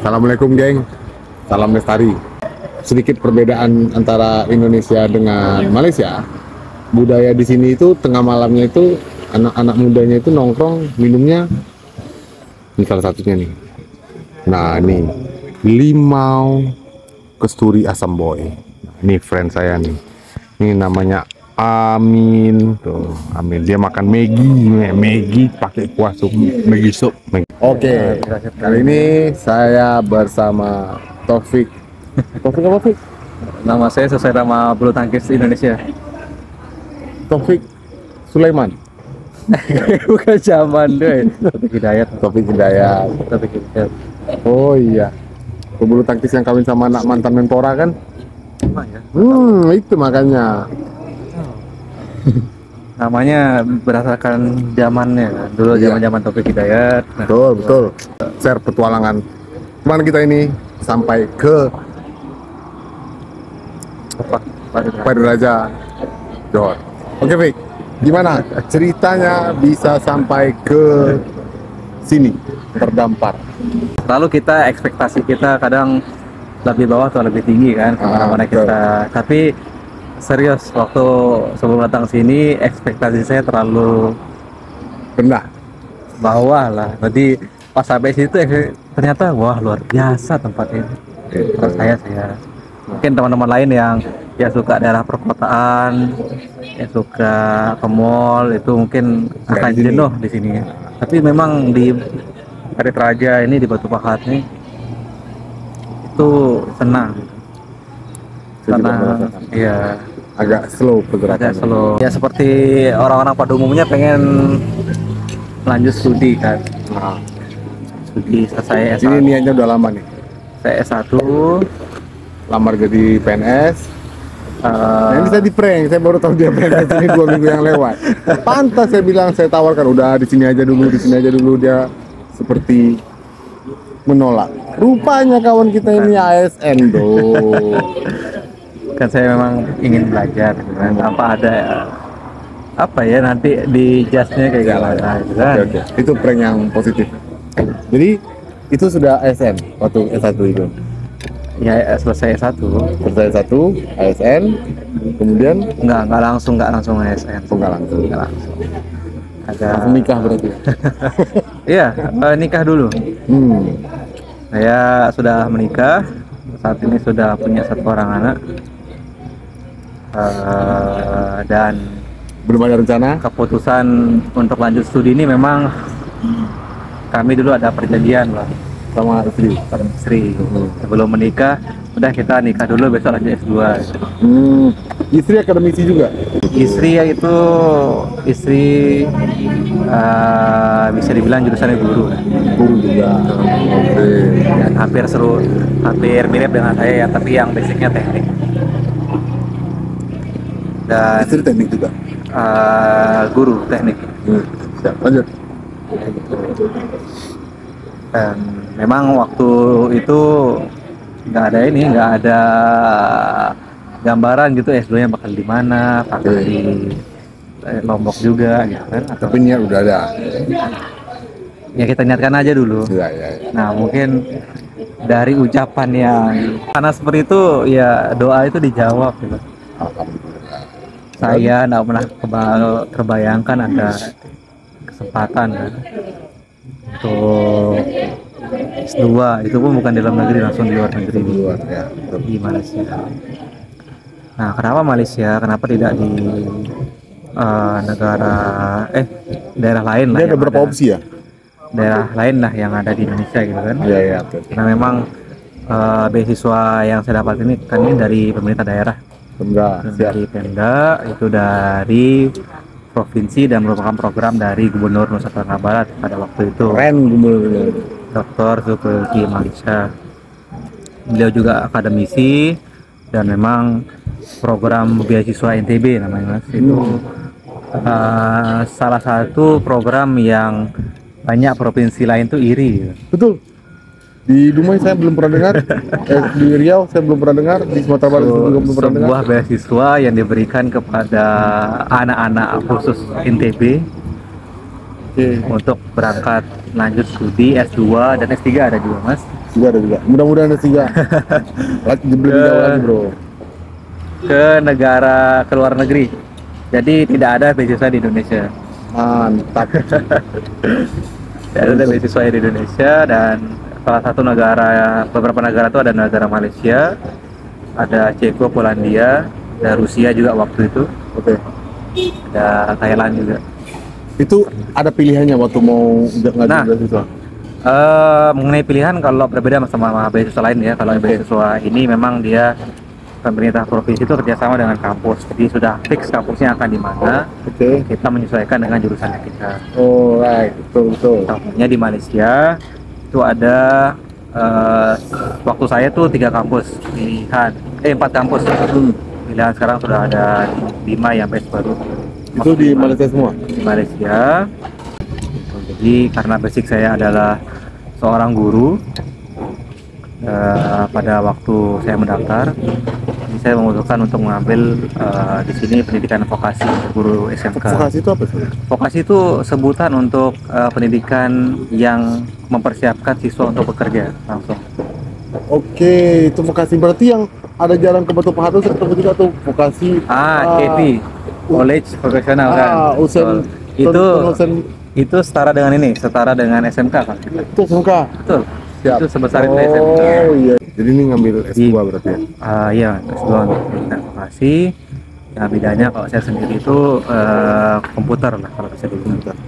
Assalamualaikum geng, salam lestari. Sedikit perbedaan antara Indonesia dengan Malaysia. Budaya di sini itu tengah malamnya itu anak-anak mudanya itu nongkrong minumnya. Ini salah satunya nih. Nah ini limau kesturi asam boy. Nah, ini friend saya nih. Ini namanya Amin tuh, Amin dia makan Maggi pakai kuah sup, Maggi sup. Oke, kali ini saya bersama Taufik. Taufik apa Taufik? Nama saya sesuai nama bulu tangkis Indonesia. Taufik Sulaiman. Bukan zaman deh. Taufik Hidayat. Taufik Hidayat. Taufik Hidayat. Oh iya, pebulu tangkis yang kawin sama anak mantan Menpora kan? Emang ya? Itu makanya. Namanya berdasarkan zamannya. Dulu Iya. zaman Taufik Hidayat. Nah, Betul. Share petualangan. Kemana kita ini? Sampai ke Pak Raja Johor. Oke, Fik. Gimana ceritanya bisa sampai ke sini terdampar? Lalu kita ekspektasi kita kadang lebih bawah atau lebih tinggi kan kemana-mana betul. kita. Tapi serius waktu sebelum datang sini ekspektasi saya terlalu Rendah. bawah lah. Jadi pas sampai situ ternyata wah luar biasa tempat ini. Terus saya mungkin teman-teman lain yang ya suka daerah perkotaan, yang suka ke mall itu mungkin Nggak akan di sini. jenuh di sini. Tapi memang di Parit Raja ini di Batu Pahat nih itu senang. Saya juga Karena merasakan. ya Agak slow pergerakan. agak slow. Ya seperti orang-orang pada umumnya pengen lanjut studi kan. Nah, Studi selesai ini S1. niatnya udah lama nih. Saya S1 Lamar jadi PNS. Nah, ini saya di prank, saya baru tahu dia PNS ini 2 minggu yang lewat. Pantas saya bilang, saya tawarkan udah di sini aja dulu, dia seperti menolak. Rupanya kawan kita ini ASN doh. kan saya memang ingin belajar gitu kan. Apa ya nanti di jasnya kayak gimana gitu kan. Oke. Itu prank yang positif. Jadi itu sudah ASN waktu S1 itu. Ya selesai S1 Selesai S1 ASN, kemudian nggak langsung ASN. enggak langsung. Nggak langsung. Ada Langsung nikah berarti. iya nikah dulu. Saya sudah menikah, saat ini sudah punya 1 orang anak. Dan Belum ada rencana? keputusan untuk lanjut studi ini memang kami dulu ada perjanjian lah Sama istri. sama istri. Sebelum menikah udah kita nikah dulu, besok lanjut S2. Istri akademisi juga. Istri ya itu bisa dibilang jurusannya guru Guru juga. Oke. dan hampir mirip dengan saya ya, tapi yang basicnya teknik. Dan Istri teknik juga. guru teknik. Siap, lanjut. Dan memang waktu itu nggak ada gambaran gitu S2-nya bakal di mana, bakal di Lombok juga gitu kan. Atau Tapi niat udah ada. ya kita niatkan aja dulu. Ya. Nah mungkin dari ucapan yang panas seperti itu ya doa itu dijawab gitu. Alhamdulillah. Saya nggak pernah terbayangkan ada kesempatan kan, untuk S2 itu pun bukan di dalam negeri, langsung di luar negeri Di luar ya. di Malaysia. Nah kenapa Malaysia, kenapa tidak di daerah lain lah Ini ada yang berapa opsi ya? daerah lain lah yang ada di Indonesia gitu kan. Iya, betul. Karena memang beasiswa yang saya dapat ini kan ini dari pemerintah daerah, Enggak, siap. dari Pemda, itu dari provinsi dan merupakan program dari Gubernur Nusa Tenggara Barat pada waktu itu, Keren gubernur. Dr. Zulkifli Mansha. Beliau juga akademisi dan memang program beasiswa NTB namanya Mas. Itu salah satu program yang banyak provinsi lain tuh iri. Betul. Di Dumai saya belum pernah dengar, di Riau saya belum pernah dengar, di Sumatera Barat juga belum pernah dengar. Sebuah beasiswa yang diberikan kepada anak-anak khusus NTB Oke. untuk berangkat lanjut studi S2 dan S3 ada juga Mas. Juga ada juga. Mudah-mudahan ada tiga. Lebih jauh lagi bro. Ke negara ke luar negeri. Jadi tidak ada beasiswa di Indonesia. Mantap. Tidak ada beasiswa di Indonesia, dan salah satu negara, beberapa negara itu ada negara Malaysia, ada Ceko, Polandia, ada Rusia juga waktu itu, Oke. ada Thailand juga. Itu ada pilihannya waktu mau nggak Nah. beasiswa. Mengenai pilihan, kalau berbeda sama beasiswa lain ya, kalau beasiswa ini memang dia pemerintah provinsi itu kerjasama dengan kampus, jadi sudah fix kampusnya akan di mana, Oke. kita menyesuaikan dengan jurusannya kita. Oh right, betul. Contohnya di Malaysia itu ada waktu saya tuh 3 kampus pilihan, 4 kampus pilihan, sekarang sudah ada 5 yang batch baru. Itu di Malaysia semua. Di Malaysia. Jadi karena basic saya adalah seorang guru, pada waktu saya mendaftar, jadi saya memutuskan untuk mengambil di sini pendidikan vokasi guru SMK. Vokasi itu apa sih? Vokasi itu sebutan untuk pendidikan yang mempersiapkan siswa untuk bekerja langsung. Oke, itu vokasi berarti yang ada jalan ke Batu Pahat atau juga tuh vokasi. KV, College Profesional kan. Usen, Betul. Itu setara dengan SMK kan. itu SMK. Betul. Siap. Itu sebesar itu SMK. Oh iya. Jadi ini ngambil S2 berarti ya? Iya, S2 untuk pendidikan vokasi. Nah, bedanya kalau saya sendiri itu komputer lah kalau bisa dibilang.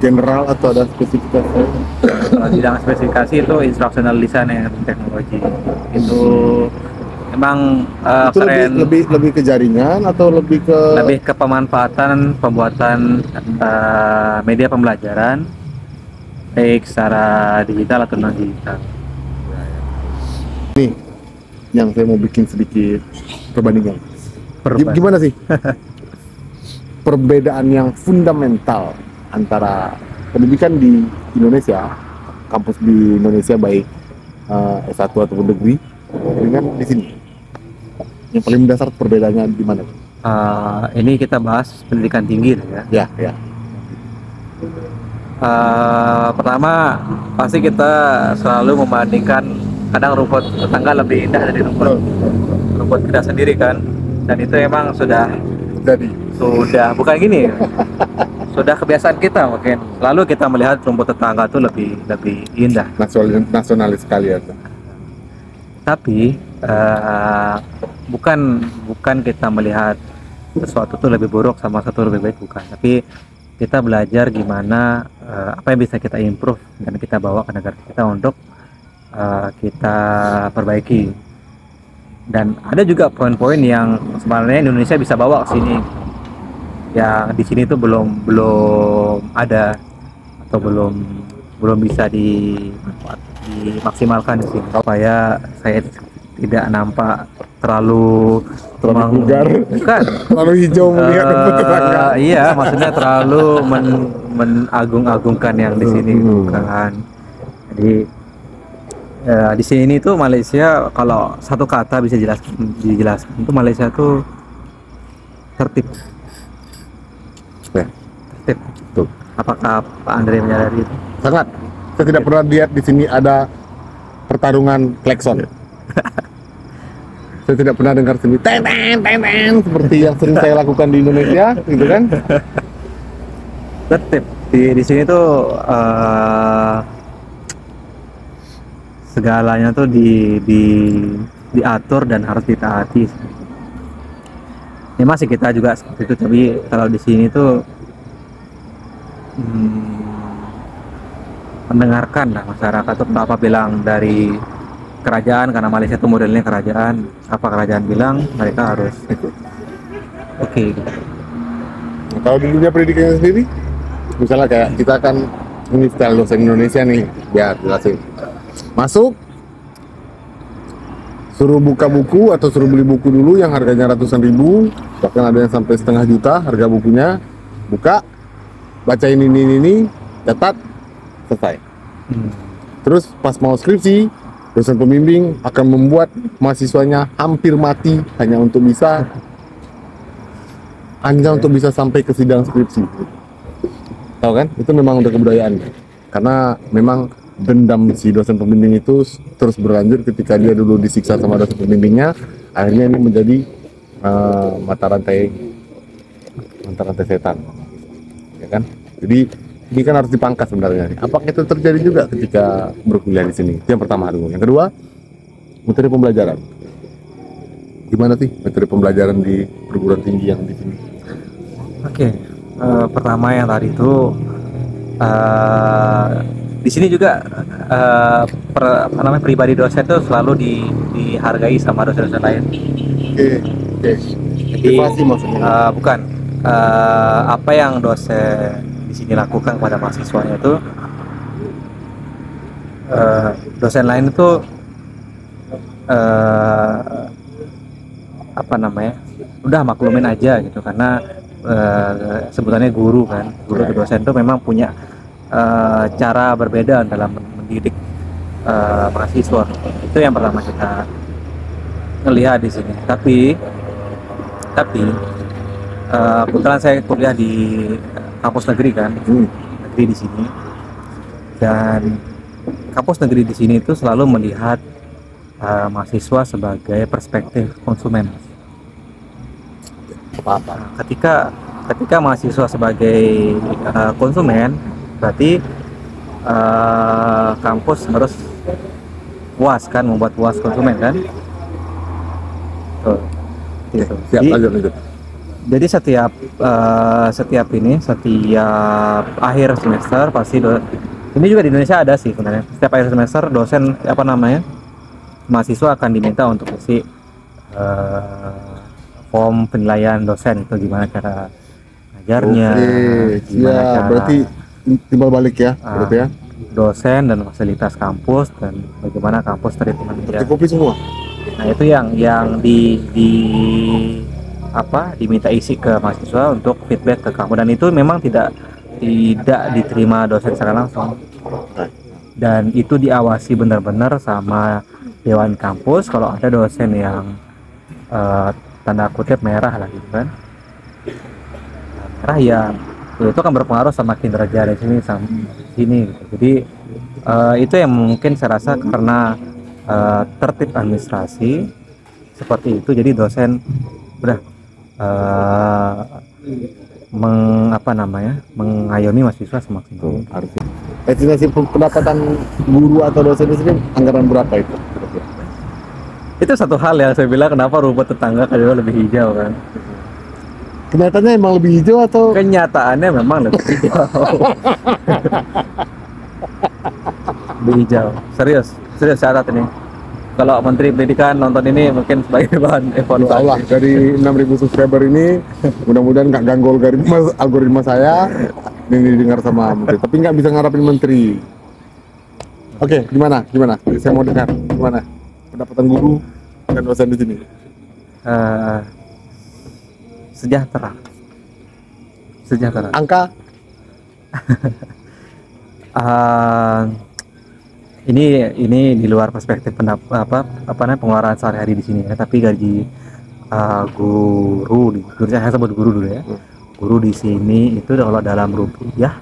General atau ada spesifikasi? Kalau bidang spesifikasi itu instructional design and technology. Itu memang Itu keren. lebih ke jaringan atau lebih ke Pemanfaatan pembuatan media pembelajaran baik secara digital atau non digital. nih yang saya mau bikin sedikit perbandingan. Gimana sih perbedaan yang fundamental antara pendidikan di Indonesia, kampus di Indonesia baik S1 ataupun negeri dengan di sini? Yang paling mendasar perbedaannya di mana? Ini kita bahas pendidikan tinggi ya. Ya. Pertama pasti kita selalu membandingkan, kadang rumput tetangga lebih indah dari rumput kita sendiri kan, dan itu emang sudah bukan gini sudah kebiasaan kita, mungkin lalu kita melihat rumput tetangga itu lebih indah. Nasionalis sekali ya. Tapi bukan kita melihat sesuatu itu lebih buruk sama satu lebih baik, bukan, tapi kita belajar gimana apa yang bisa kita improve dan kita bawa ke negara kita untuk kita perbaiki. Dan ada juga poin-poin yang sebenarnya Indonesia bisa bawa ke sini, yang di sini tuh belum ada atau belum bisa dimaksimalkan di sini, supaya saya tidak nampak terlalu vulgar, bukan terlalu hijau melihat rumput tetangga. Iya, maksudnya terlalu menagung-agungkan yang di sini, bukan. Jadi di sini tuh Malaysia, kalau satu kata bisa dijelaskan itu Malaysia tuh tertib. Tertib. Tuh. Apakah Pak Andre menyadari itu? Sangat. Saya tidak pernah lihat di sini ada pertarungan klakson. Saya tidak pernah dengar sendiri ten seperti yang sering saya lakukan di Indonesia, gitu kan? Tertib. Di sini tuh segalanya tuh diatur dan harus ditaati. Ya masih kita juga seperti itu, tapi kalau di sini tuh mendengarkan lah masyarakat tuh apa bilang dari kerajaan, karena Malaysia itu modelnya kerajaan, apa kerajaan bilang mereka harus ikut. Oke. Nah, kalau di dunia pendidikan sendiri, misalnya kayak kita kan ini style dosen Indonesia nih, biar jelasin. Masuk, suruh buka buku atau suruh beli buku dulu yang harganya ratusan ribu, bahkan ada yang sampai setengah juta harga bukunya. Buka, bacain ini, catat, selesai. Terus pas mau skripsi, dosen pembimbing akan membuat mahasiswanya hampir mati hanya untuk bisa sampai ke sidang skripsi. Tahu kan? Itu memang udah kebudayaan. Karena memang dendam si dosen pembimbing itu terus berlanjut ketika dia dulu disiksa sama dosen pembimbingnya, akhirnya ini menjadi mata rantai setan, ya kan? Jadi ini kan harus dipangkas sebenarnya. Apakah itu terjadi juga ketika berkuliah di sini? Itu yang pertama dulu. Yang kedua, metode pembelajaran. Gimana sih metode pembelajaran di perguruan tinggi yang di sini? Oke, pertama yang tadi itu di sini juga apa namanya, pribadi dosen itu selalu dihargai sama dosen-dosen lain. Oke. Jadi Motivasi maksudnya. bukan apa yang dosen di sini lakukan kepada mahasiswanya itu, dosen lain itu apa namanya, udah maklumin aja gitu, karena sebutannya guru kan, guru atau dosen itu memang punya cara berbeda dalam mendidik mahasiswa. Itu yang pertama kita melihat di sini. Tapi kebetulan saya kuliah di kampus negeri kan, negeri di sini, dan kampus negeri di sini itu selalu melihat mahasiswa sebagai perspektif konsumen. Ketika mahasiswa sebagai konsumen, berarti kampus harus puas kan, membuat puas konsumen kan. Tuh, gitu. Siap, lanjut. Jadi setiap akhir semester pasti ini juga di Indonesia ada sih sebenarnya. Setiap akhir semester dosen mahasiswa akan diminta untuk isi form penilaian dosen, itu gimana cara ngajarnya. Berarti timbal balik ya, berarti ya. Dosen dan fasilitas kampus dan bagaimana kampus treatment dia. Kopi semua. Nah, itu yang diminta isi ke mahasiswa untuk feedback ke kamu, dan itu memang tidak diterima dosen secara langsung, dan itu diawasi benar-benar sama dewan kampus. Kalau ada dosen yang tanda kutip merah lah gitu kan, merah ya itu akan berpengaruh sama kinerja di sini gitu. Jadi itu yang mungkin saya rasa karena tertib administrasi seperti itu, jadi dosen udah mengayomi mahasiswa semaksimal. Estimasi pendapatan guru atau dosen di sini anggaran berapa itu? Itu satu hal yang saya bilang, kenapa rumput tetangga kadang lebih hijau kan. Kenyataannya emang lebih hijau atau? Kenyataannya memang lebih hijau. Lebih hijau. Serius catat ini. Kalau Menteri Pendidikan nonton ini mungkin sebagai bahan evaluasi. Allah, dari 6.000 subscriber ini mudah-mudahan nggak ganggu algoritma saya, ini didengar sama Menteri. Tapi nggak bisa ngarapin Menteri. Oke, gimana? Saya mau dengar gimana pendapatan guru dan dosen di sini. Sejahtera. Angka? Ini di luar perspektif pengeluaran sehari-hari di sini ya, tapi gaji guru saya sebut guru dulu ya. Guru di sini itu kalau dalam rupiah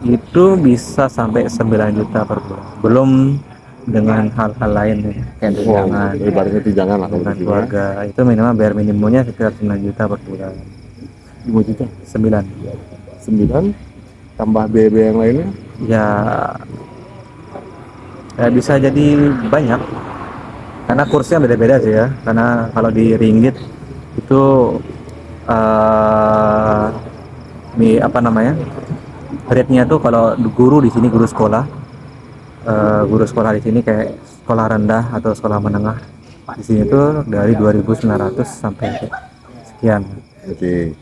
itu bisa sampai 9 juta per bulan. Belum dengan hal-hal lain kayak tunjangan, ibaratnya tunjangan lah dengan keluarga. Itu minimal bayar minimumnya sekitar 9 juta per bulan. 5 juta? 9 tambah biaya yang lainnya? Ya bisa jadi banyak, karena kursnya beda-beda sih ya. Karena kalau di ringgit itu rate-nya tuh, kalau guru di sini, guru sekolah di sini kayak sekolah rendah atau sekolah menengah di sini tuh dari 2.900 sampai sekian. Oke.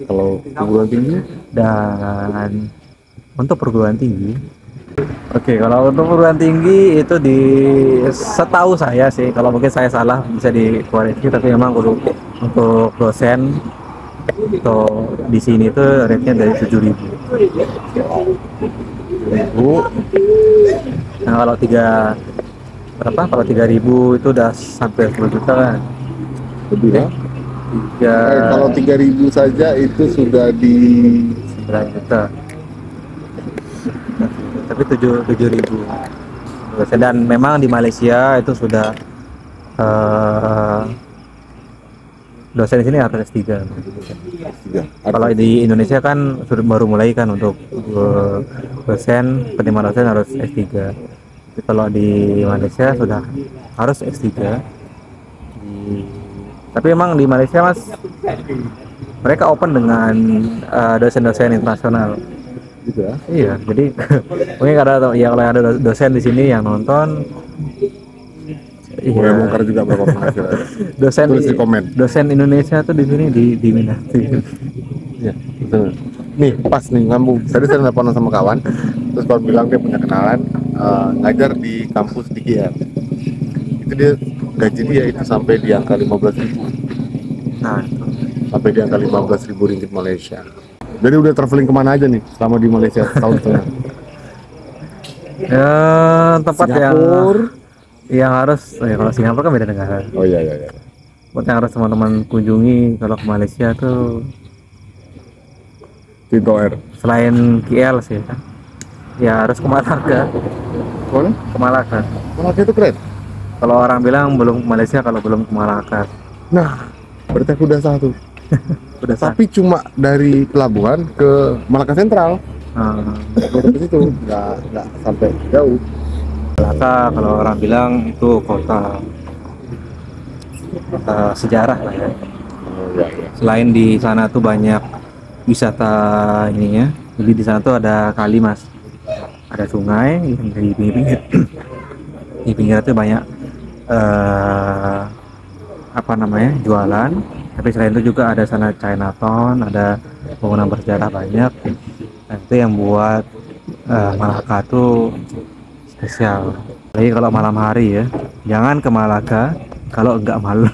Kalau perguruan tinggi? Dan untuk perguruan tinggi, kalau untuk perguruan tinggi itu setahu saya sih, kalau mungkin saya salah bisa dikoreksi, tapi memang untuk dosen atau di sini tuh rate-nya dari 7.000. Nah, kalau 3.000 itu udah sampai 10 juta kan? Lebih ya? Kalau 3.000 saja itu sudah di 9 juta. Tapi 7.000 dosen, dan memang di Malaysia itu sudah dosen di sini harus S3. Ya, Kalau di Indonesia kan sudah baru mulai kan untuk dosen, penerimaan dosen harus S3. Tapi kalau di Malaysia sudah harus S3. Tapi emang di Malaysia Mas, mereka open dengan dosen-dosen internasional. gitu ya. Iya, jadi mungkin kalau ada dosen di sini yang nonton, Boleh bongkar juga berapa penghasilan. dosen Tulis di komen. dosen Indonesia tuh di sini diminati. Iya, betul. Nih pas nih ngambung. Tadi saya teleponan sama kawan, terus kawan bilang dia punya kenalan ngajar di kampus di KL. Itu dia gaji dia itu sampai di angka 15.000. Nah, Sampai di angka 15.000 ringgit Malaysia. Jadi udah traveling kemana aja nih selama di Malaysia setahun setengah? ya tempat Singapura. yang harus, kalau Singapura kan beda negara. Oh iya iya iya. Buat yang harus teman-teman kunjungi kalau ke Malaysia tuh Tinto Air. selain KL sih kan, ya harus ke Malacca. Mana? Ke Malacca. Malacca itu keren. Kalau orang bilang belum ke Malaysia kalau belum ke Malacca. Nah, berarti aku udah satu. Udah sah. Tapi cuma dari pelabuhan ke Malacca Sentral. Dari situ nggak sampai jauh. Malacca kalau orang bilang itu kota sejarah lah ya. Oh iya iya. Selain di sana tuh banyak wisata ininya, jadi di sana tuh ada kali Mas, ada sungai yang di pinggir di pinggir itu banyak apa namanya, jualan. Tapi selain itu juga ada sana Chinatown, ada bangunan bersejarah banyak, dan itu yang buat Malacca tuh spesial. Lagi kalau malam hari ya, jangan ke Malacca kalau enggak malu.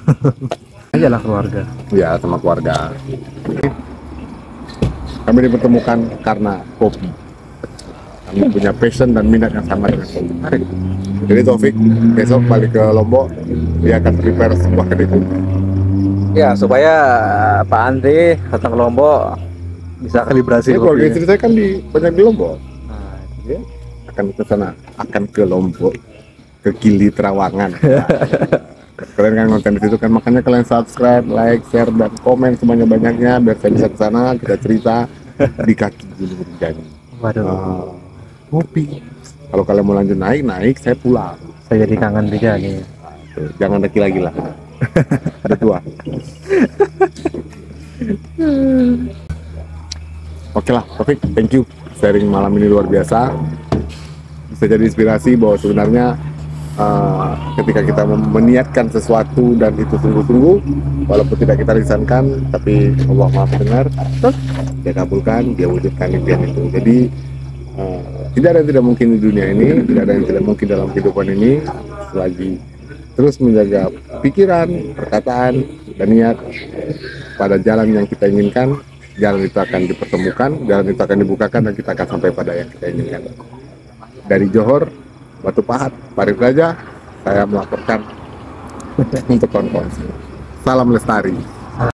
Ajalah keluarga. Ya, sama keluarga. Kami dipertemukan karena kopi. Kami punya passion dan minat yang sama dengan kopi. Mari. Jadi Taufik besok balik ke Lombok, dia akan prepare sebuah kedai kopi. Ya, supaya Pak Andre datang ke Lombok bisa kalibrasi Keluarga kopinya. istri saya kan banyak di Lombok. Nah, Ya, akan ke sana, akan ke Lombok, ke Gili Trawangan. Kalian kan konten di situ kan, makanya kalian subscribe, like, share, dan komen sebanyak-banyaknya biar saya bisa ke sana, kita cerita di kaki Gunung Rinjani. waduh, Ngopi. Kalau kalian mau lanjut naik, saya pulang. saya jadi kangen juga nih. Tuh, jangan lagi lah. Udah tua. Oke lah, Taufik, thank you. Sharing malam ini luar biasa. Bisa jadi inspirasi bahwa sebenarnya ketika kita meniatkan sesuatu dan itu sungguh-sungguh, walaupun tidak kita lisankan, tapi Allah Maha Mendengar, dia kabulkan, dia wujudkan impian itu. Jadi tidak ada yang tidak mungkin di dunia ini, tidak ada yang tidak mungkin dalam kehidupan ini, selagi terus menjaga pikiran, perkataan, dan niat pada jalan yang kita inginkan. Jalan itu akan dipertemukan, jalan itu akan dibukakan, dan kita akan sampai pada yang kita inginkan. Dari Johor, Batu Pahat, Parit Raja, saya melaporkan untuk kawan-kawan. Salam lestari.